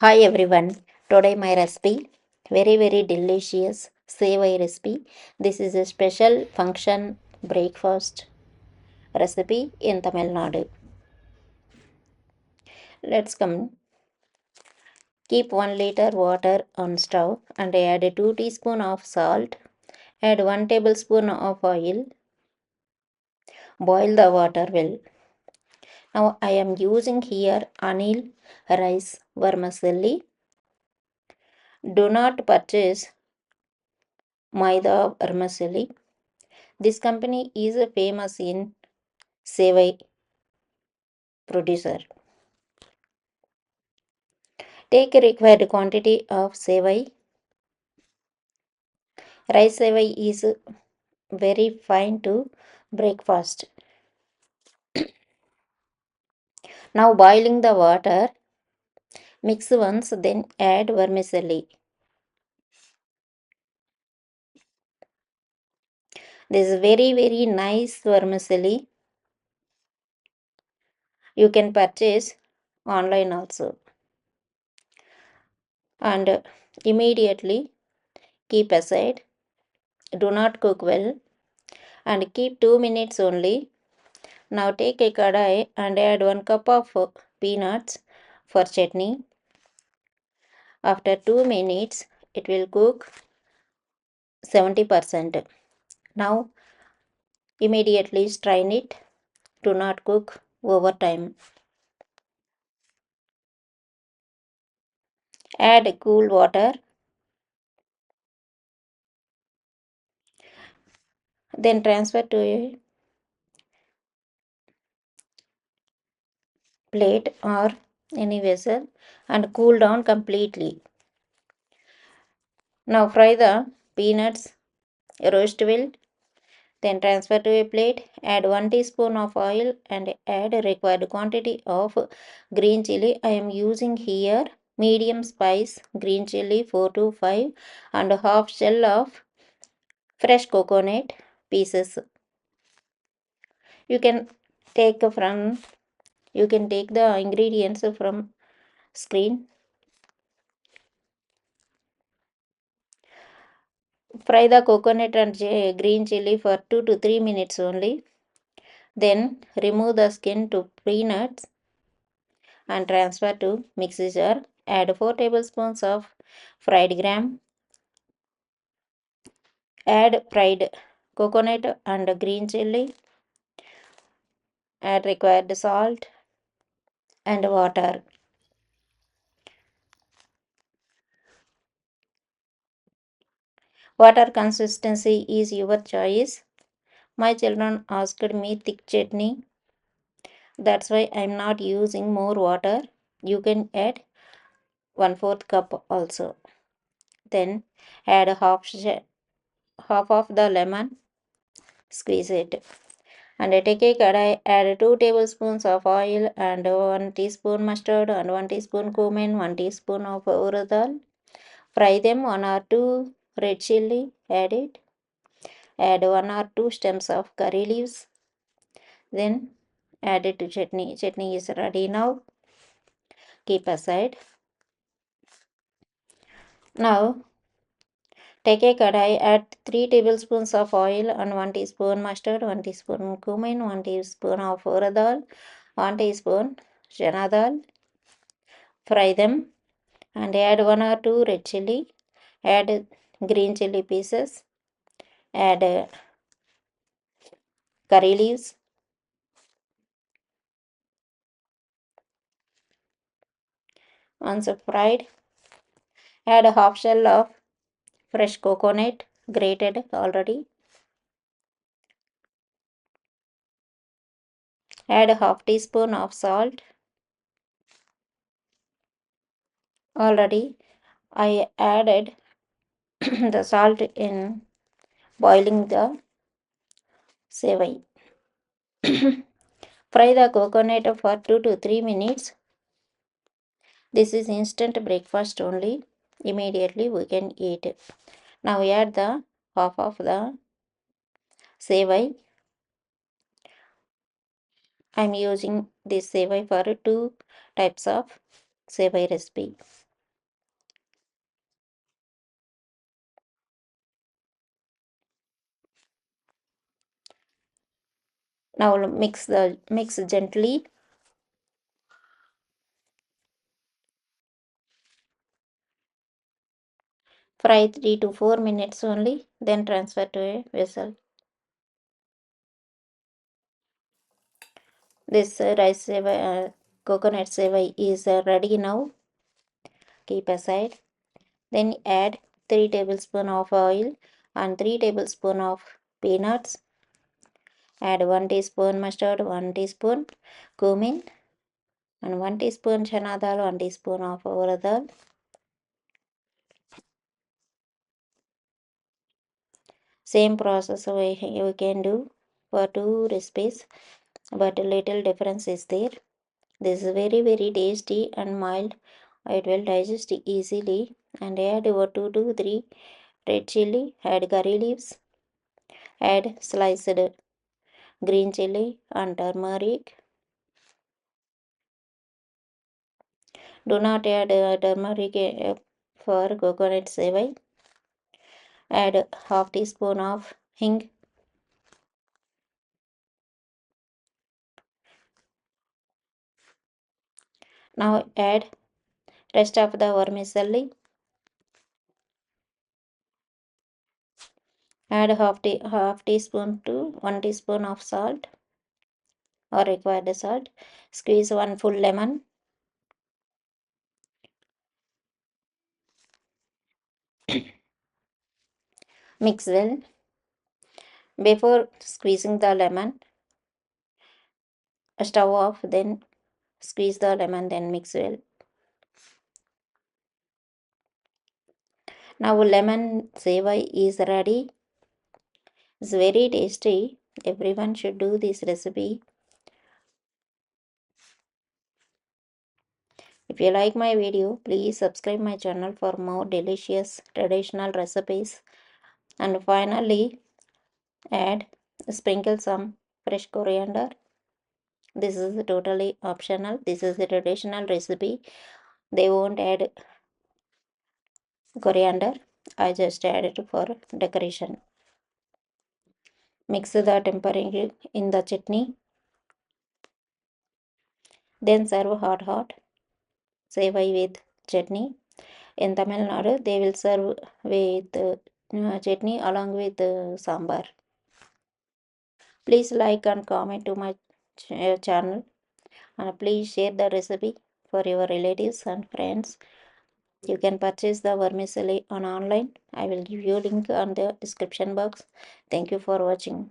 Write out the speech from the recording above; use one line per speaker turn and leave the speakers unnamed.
Hi everyone. Today my recipe very delicious sevai recipe. This is a special function breakfast recipe in Tamil Nadu. Let's come. Keep 1 liter water on stove and add 2 teaspoon of salt. Add 1 tablespoon of oil. Boil the water well. Now I am using here anil rice vermicelli. Do not purchase maida vermicelli. This company is famous in Sevai producer. Take a required quantity of sevai. Rice sevai is very fine to breakfast. Now boiling the water, mix once, then add vermicelli. This is very nice vermicelli. You can purchase online also. And immediately keep aside. Do not cook well and keep 2 minutes only. Now take a kadai and add 1 cup of peanuts for chutney. After 2 minutes, it will cook 70%. Now immediately strain it. Do not cook over time. Add cool water. Then transfer to a plate or any vessel and cool down completely. Now fry the peanuts, roast well. Then transfer to a plate. Add 1 teaspoon of oil and add required quantity of green chili. I am using here medium spice green chili 4 to 5 and half shell of fresh coconut pieces. You can take from you can take the ingredients from screen. Fry the coconut and green chili for 2 to 3 minutes only. Then remove the skin to peanuts and transfer to mixer jar. Add 4 tablespoons of fried gram. Add fried coconut and green chili. Add required salt and water. Water consistency is your choice. My children asked me thick chutney. That's why I'm not using more water. You can add 1/4 cup also. Then add half of the lemon. Squeeze it. And take a kadai, add 2 tablespoons of oil and 1 teaspoon mustard and 1 teaspoon cumin, 1 teaspoon of urad dal. Fry them 1 or 2 red chili, add it. Add 1 or 2 stems of curry leaves. Then add it to chutney. Chutney is ready now. Keep aside. Now take a kadai, add 3 tablespoons of oil and 1 teaspoon mustard, 1 teaspoon cumin, 1 teaspoon of urad dal, 1 teaspoon chana dal. Fry them and add 1 or 2 red chili. Add green chili pieces. Add curry leaves. Once fried, add a half shell of fresh coconut grated already. Add a half teaspoon of salt. Already I added the salt in boiling the sevai. Fry the coconut for 2 to 3 minutes. This is instant breakfast only. Immediately we can eat. Now add the half of the sevai. I'm using this sevai for 2 types of sevai recipe. Now mix gently. Fry 3 to 4 minutes only, then transfer to a vessel. This rice sevai, coconut sevai is ready now. Keep aside. Then add 3 tablespoons of oil and 3 tablespoons of peanuts. Add 1 teaspoon mustard, 1 teaspoon cumin, and 1 teaspoon chana dal, 1 teaspoon of urad dal. Same process we can do for two recipes, but a little difference is there. This is very tasty and mild. It will digest easily. And add over 2 to 3 red chili. Add curry leaves. Add sliced green chili and turmeric. Do not add turmeric for coconut sevai. Add half teaspoon of hing. Now add rest of the vermicelli. Add half teaspoon to 1 teaspoon of salt or required salt. Squeeze one full lemon. Mix well. Before squeezing the lemon, stove off, then squeeze the lemon, then mix well. Now lemon sevai is ready. It's very tasty. Everyone should do this recipe. If you like my video, please subscribe my channel for more delicious traditional recipes. And finally, add sprinkle some fresh coriander. This is totally optional. This is a traditional recipe. They won't add coriander. I just add it for decoration. Mix the tempering in the chutney. Then serve hot sevai with chutney. In Tamil Nadu, they will serve with chutney along with sambar. Please like and comment to my channel, and please share the recipe for your relatives and friends. You can purchase the vermicelli on online. I will give you link on the description box. Thank you for watching.